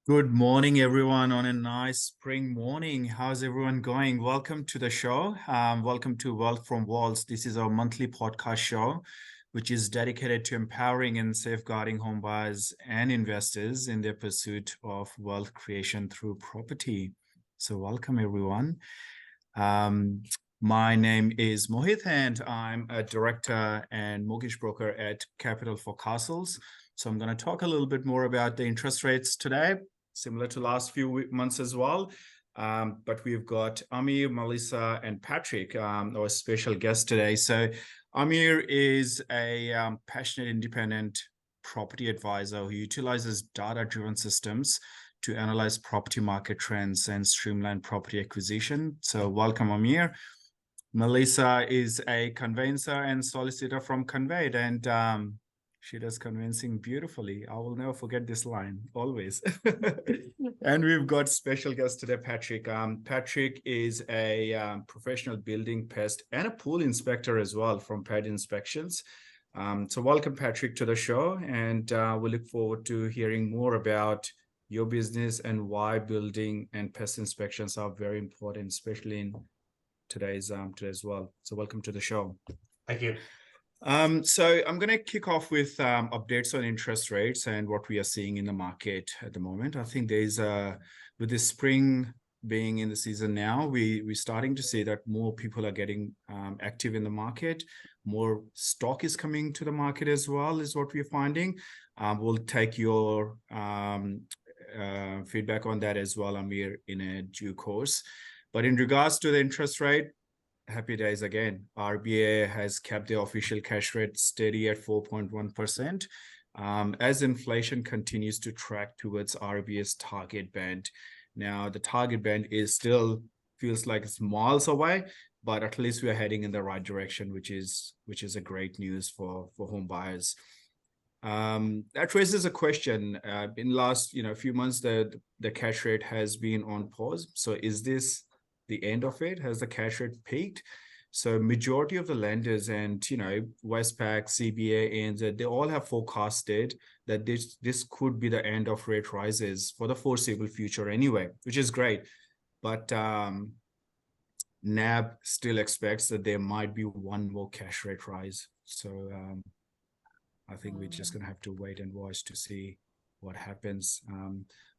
Good morning, everyone, on a nice spring morning. How's everyone going? Welcome to the show. Welcome to Wealth from Walls. This is our monthly podcast show, which is dedicated to empowering and safeguarding home buyers and investors in their pursuit of wealth creation through property. So welcome, everyone. My name is Mohit, and I'm a director and mortgage broker at Capital for Castles. So I'm going to talk a little bit more about the interest rates today, similar to last few months as well. But we've got Amir, Melissa, and Patrick, our special guest today. So Amir is a passionate, independent property advisor who utilizes data-driven systems to analyze property market trends and streamline property acquisition. So welcome, Amir. Melissa is a conveyancer and solicitor from Conveyed, and she does convincing beautifully. I will never forget this line, always. And we've got special guest today, Patrick. Patrick is a professional building, pest, and a pool inspector as well from Pad Inspections. So welcome, Patrick, to the show. And we look forward to hearing more about your business and why building and pest inspections are very important, especially in today's world. So welcome to the show. Thank you. So I'm going to kick off with updates on interest rates and what we are seeing in the market at the moment. I think there's with the spring being in the season now, we're starting to see that more people are getting active in the market. More stock is coming to the market as well, is what we're finding. We'll take your feedback on that as well, Amir, in a due course. But in regards to the interest rate, happy days again. RBA has kept the official cash rate steady at 4.1%. As inflation continues to track towards RBA's target band. Now, the target band is still feels like it's miles away, but at least we're heading in the right direction, which is a great news for home buyers. That raises a question. In last few months, the cash rate has been on pause. So is this the end of it? Has the cash rate peaked? So majority of the lenders and Westpac, CBA, ANZ, they all have forecasted that this could be the end of rate rises for the foreseeable future anyway, which is great. But NAB still expects that there might be one more cash rate rise. So I think we're just going to have to wait and watch to see what happens.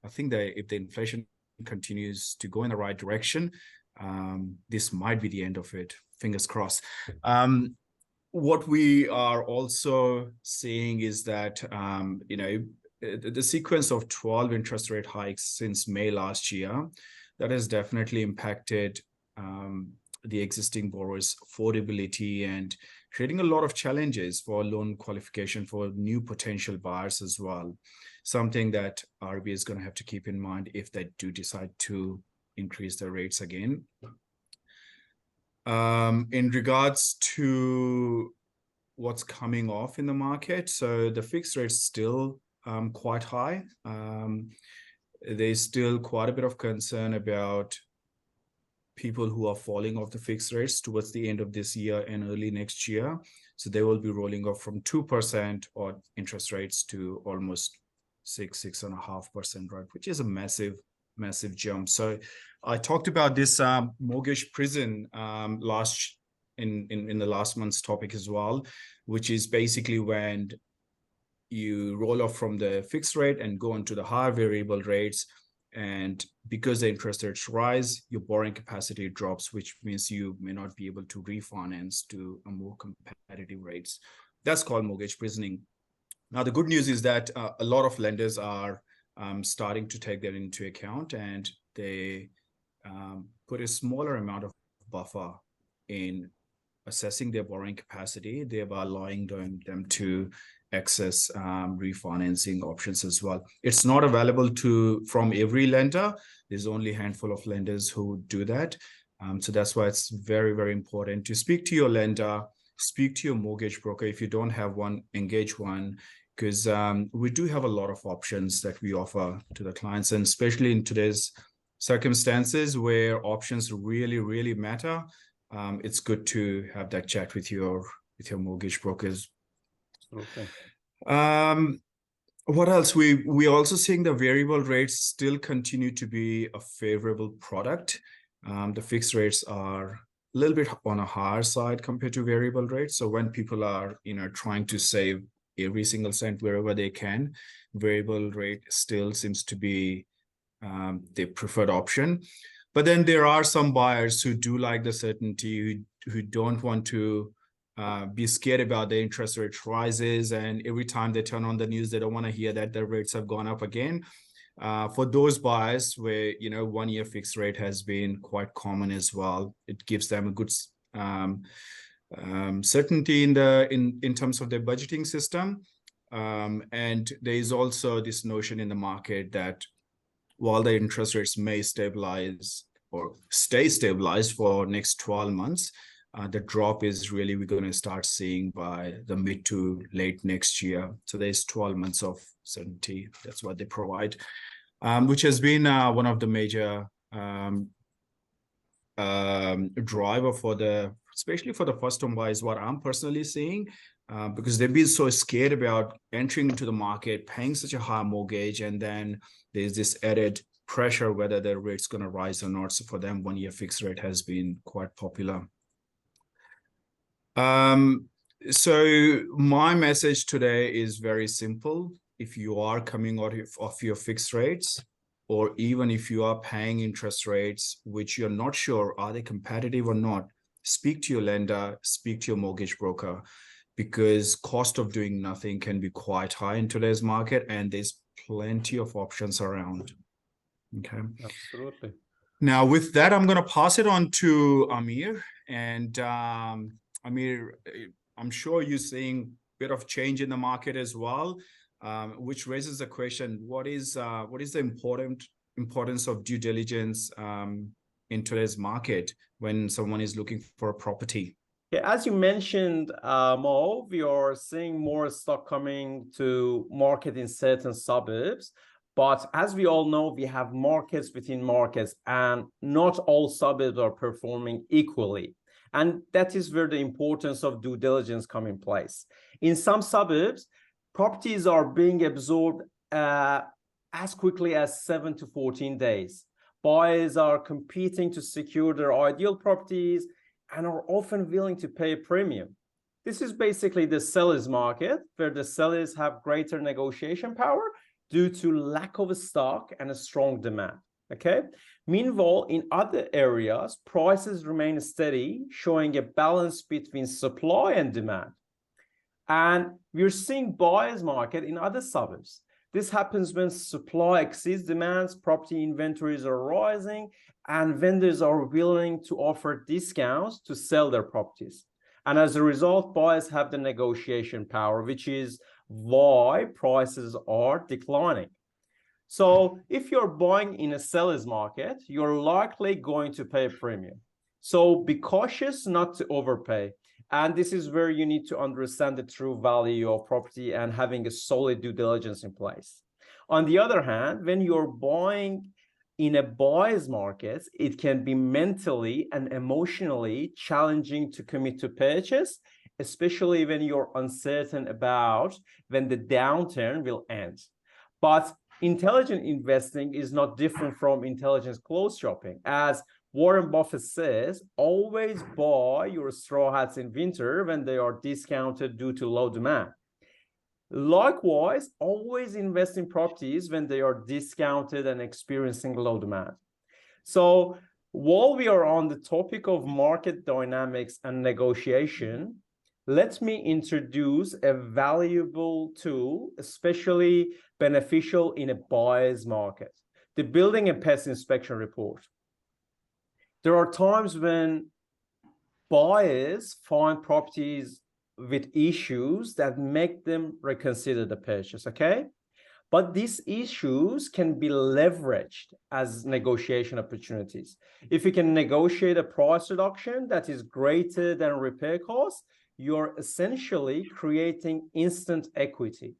I think that if the inflation continues to go in the right direction, this might be the end of it. Fingers crossed. What we are also seeing is that the sequence of 12 interest rate hikes since May last year, that has definitely impacted the existing borrowers' affordability and creating a lot of challenges for loan qualification for new potential buyers as well. Something that RBA is going to have to keep in mind if they do decide to increase the rates again. In regards to what's coming off in the market, so the fixed rate's still quite high. There's still quite a bit of concern about people who are falling off the fixed rates towards the end of this year and early next year. So they will be rolling off from 2% or interest rates to almost 6.5%, right? Which is a massive jump. So I talked about this mortgage prison in the last month's topic as well, which is basically when you roll off from the fixed rate and go into the higher variable rates. And because the interest rates rise, your borrowing capacity drops, which means you may not be able to refinance to a more competitive rates. That's called mortgage prisoning. Now, the good news is that a lot of lenders are starting to take that into account, and they put a smaller amount of buffer in assessing their borrowing capacity, thereby allowing them to access refinancing options as well. It's not available from every lender. There's only a handful of lenders who do that. So that's why it's very, very important to speak to your lender, speak to your mortgage broker. If you don't have one, engage one, because we do have a lot of options that we offer to the clients, and especially in today's circumstances where options really, really matter. It's good to have that chat with your mortgage brokers. Okay. What else? We also seeing the variable rates still continue to be a favorable product. The fixed rates are a little bit on a higher side compared to variable rates. So when people are, trying to save every single cent wherever they can, variable rate still seems to be the preferred option. But then there are some buyers who do like the certainty, who don't want to be scared about the interest rate rises, and every time they turn on the news, they don't want to hear that the rates have gone up again. For those buyers where 1 year fixed rate has been quite common as well, it gives them a good certainty in terms of their budgeting system. And there is also this notion in the market that while the interest rates may stabilize or stay stabilized for next 12 months, the drop is really we're going to start seeing by the mid to late next year. So there's 12 months of certainty. That's what they provide, which has been one of the major driver especially for the first home buyers, what I'm personally seeing, because they've been so scared about entering into the market, paying such a high mortgage, and then there's this added pressure whether the rate's going to rise or not. So for them, 1 year fixed rate has been quite popular. So my message today is very simple. If you are coming out of your fixed rates, or even if you are paying interest rates, which you're not sure, are they competitive or not, speak to your lender, speak to your mortgage broker, because cost of doing nothing can be quite high in today's market, and there's plenty of options around. Okay. Absolutely. Now, with that, I'm going to pass it on to Amir. And Amir, I'm sure you're seeing a bit of change in the market as well, which raises the question: what is the importance of due diligence in today's market when someone is looking for a property? Yeah, as you mentioned, Mo, we are seeing more stock coming to market in certain suburbs. But as we all know, we have markets within markets, and not all suburbs are performing equally. And that is where the importance of due diligence comes in place. In some suburbs, properties are being absorbed as quickly as 7 to 14 days. Buyers are competing to secure their ideal properties and are often willing to pay a premium. This is basically the seller's market, where the sellers have greater negotiation power due to lack of stock and a strong demand. Okay. Meanwhile, in other areas, prices remain steady, showing a balance between supply and demand. And we're seeing buyer's market in other suburbs. This happens when supply exceeds demands, property inventories are rising, and vendors are willing to offer discounts to sell their properties. And as a result, buyers have the negotiation power, which is why prices are declining. So if you're buying in a seller's market, you're likely going to pay a premium. So be cautious not to overpay. And this is where you need to understand the true value of property and having a solid due diligence in place. On the other hand, when you're buying in a buyer's market, it can be mentally and emotionally challenging to commit to purchase, especially when you're uncertain about when the downturn will end. But intelligent investing is not different from intelligent clothes shopping. As Warren Buffett says, always buy your straw hats in winter when they are discounted due to low demand. Likewise, always invest in properties when they are discounted and experiencing low demand. So while we are on the topic of market dynamics and negotiation, let me introduce a valuable tool, especially beneficial in a buyer's market: the Building and Pest Inspection Report. There are times when buyers find properties with issues that make them reconsider the purchase, okay? But these issues can be leveraged as negotiation opportunities. If you can negotiate a price reduction that is greater than repair costs, you're essentially creating instant equity.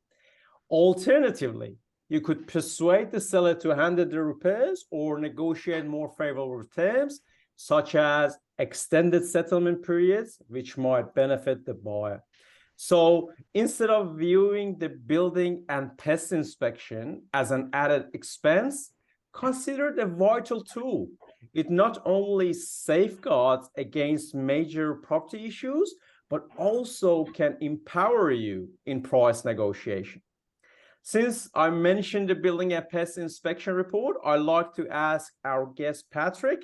Alternatively, you could persuade the seller to handle the repairs or negotiate more favorable terms, such as extended settlement periods, which might benefit the buyer. So instead of viewing the building and pest inspection as an added expense, consider it a vital tool. It not only safeguards against major property issues, but also can empower you in price negotiation. Since I mentioned the building and pest inspection report, I'd like to ask our guest Patrick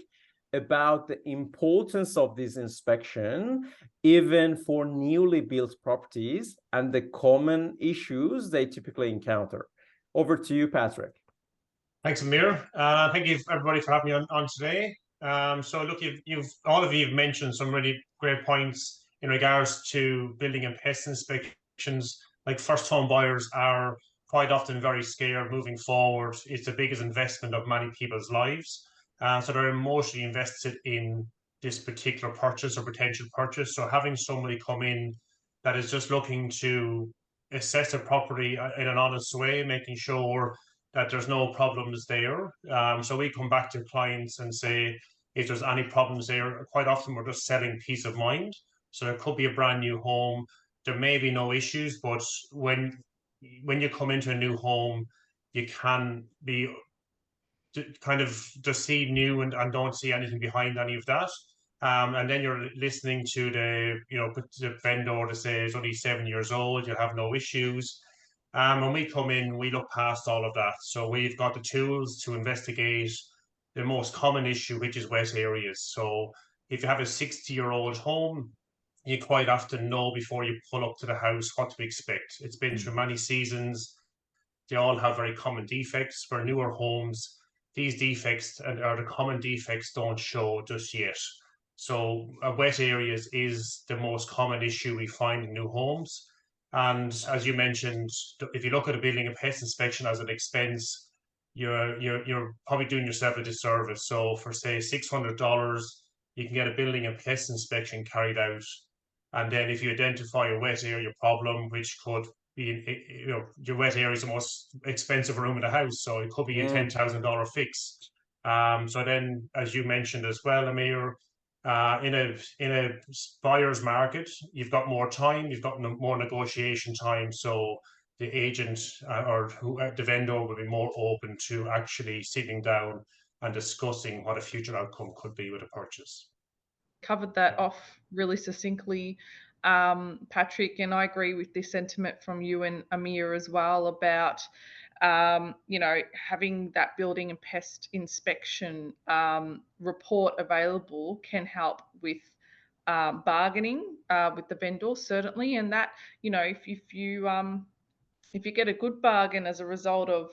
about the importance of this inspection, even for newly built properties and the common issues they typically encounter. Over to you, Patrick. Thanks, Amir. Thank you everybody for having me on today. So look, all of you have mentioned some really great points in regards to building and pest inspections. Like first home buyers are quite often very scared moving forward. It's the biggest investment of many people's lives. So they're emotionally invested in this particular purchase or potential purchase. So having somebody come in that is just looking to assess a property in an honest way, making sure that there's no problems there. So we come back to clients and say, if there's any problems there, quite often we're just selling peace of mind. So it could be a brand new home. There may be no issues, but when you come into a new home, you can be kind of just see new and don't see anything behind any of that. And then you're listening to the vendor to say it's only 7 years old, you'll have no issues. When we come in, we look past all of that. So we've got the tools to investigate the most common issue, which is wet areas. So if you have a 60-year-old home, you quite often know before you pull up to the house what to expect. It's been through many seasons. They all have very common defects. For newer homes, these defects or the common defects don't show just yet. So wet areas is the most common issue we find in new homes. And as you mentioned, if you look at a building and pest inspection as an expense, you're probably doing yourself a disservice. So for say $600, you can get a building and pest inspection carried out. And then if you identify a wet area problem, which could be, your wet area is the most expensive room in the house, so it could be a $10,000 fix. So then, as you mentioned as well, Amir, in a buyer's market, you've got more time, you've got more negotiation time, so the agent or the vendor will be more open to actually sitting down and discussing what a future outcome could be with a purchase. Covered that off really succinctly, Patrick, and I agree with this sentiment from you and Amir as well about having that building and pest inspection report available can help with bargaining with the vendor, certainly. And that, if you get a good bargain as a result of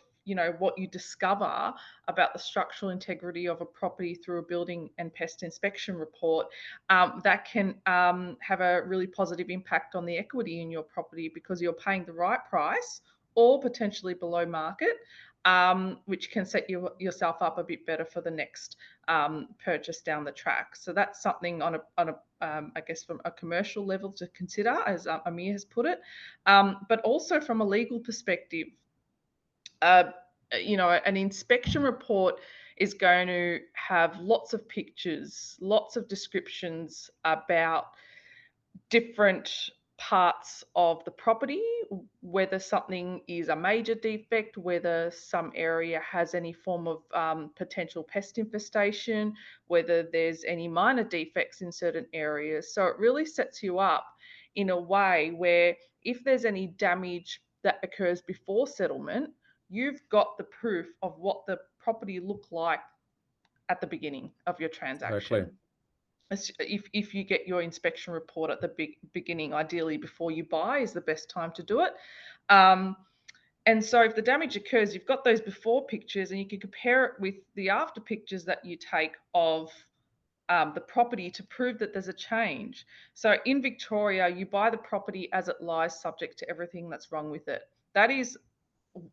what you discover about the structural integrity of a property through a building and pest inspection report, that can have a really positive impact on the equity in your property because you're paying the right price or potentially below market, which can set yourself up a bit better for the next purchase down the track. So that's something on a I guess from a commercial level to consider, as Amir has put it, but also from a legal perspective. An inspection report is going to have lots of pictures, lots of descriptions about different parts of the property, whether something is a major defect, whether some area has any form of potential pest infestation, whether there's any minor defects in certain areas. So it really sets you up in a way where if there's any damage that occurs before settlement, you've got the proof of what the property looked like at the beginning of your transaction. If you get your inspection report at the beginning, ideally before you buy is the best time to do it. And so if the damage occurs, you've got those before pictures and you can compare it with the after pictures that you take of the property to prove that there's a change. So in Victoria, you buy the property as it lies, subject to everything that's wrong with it. That is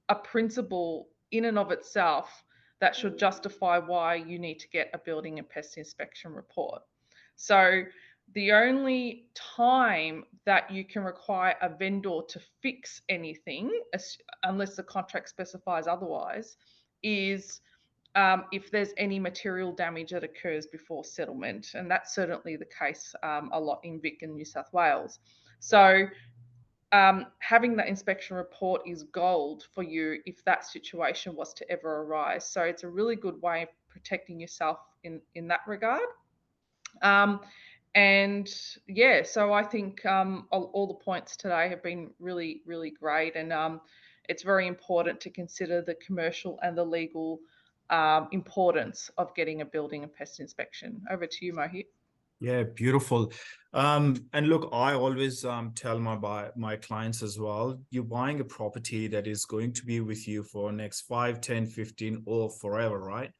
a principle in and of itself that should justify why you need to get a building and pest inspection report. So the only time that you can require a vendor to fix anything, unless the contract specifies otherwise, is if there's any material damage that occurs before settlement. And that's certainly the case a lot in Vic and New South Wales. So having that inspection report is gold for you if that situation was to ever arise. So it's a really good way of protecting yourself in that regard. And yeah, so I think all the points today have been really, really great. And it's very important to consider the commercial and the legal importance of getting a building and pest inspection. Over to you, Mohit. Yeah, beautiful. And look, I always tell my clients as well, you're buying a property that is going to be with you for next 5, 10, 15, or forever, right?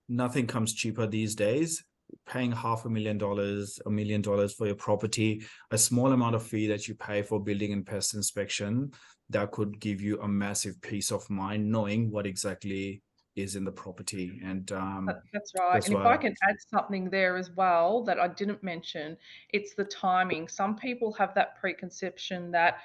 Nothing comes cheaper these days. Paying $500,000, $1 million for your property, a small amount of fee that you pay for building and pest inspection, that could give you a massive peace of mind knowing what exactly is in the property. And that's right. that's And if why I can add something there as well that I didn't mention, it's the timing. Some people have that preconception that,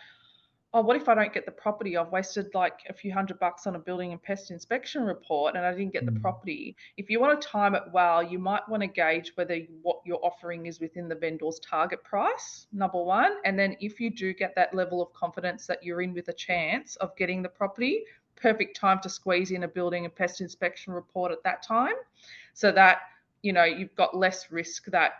oh, what if I don't get the property? I've wasted like a few $100 on a building and pest inspection report and I didn't get the property. If you want to time it well, you might want to gauge whether what you're offering is within the vendor's target price, number one. And then if you do get that level of confidence that you're in with a chance of getting the property, perfect time to squeeze in a building and pest inspection report at that time, so that, you know, you've got less risk that,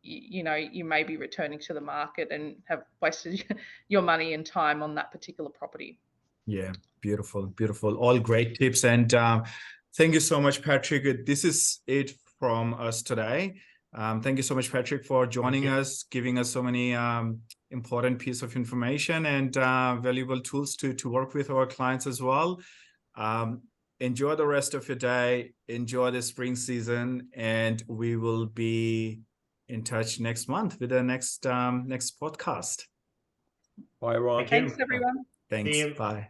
you know, you may be returning to the market and have wasted your money and time on that particular property. Yeah, beautiful, beautiful. All great tips. And thank you so much, Patrick. This is it from us today. Thank you so much, Patrick, for joining us, giving us so many important piece of information and valuable tools to work with our clients as well. Enjoy the rest of your day. Enjoy the spring season, and we will be in touch next month with the next podcast. Bye, everyone. Thanks, everyone. Thanks. Bye.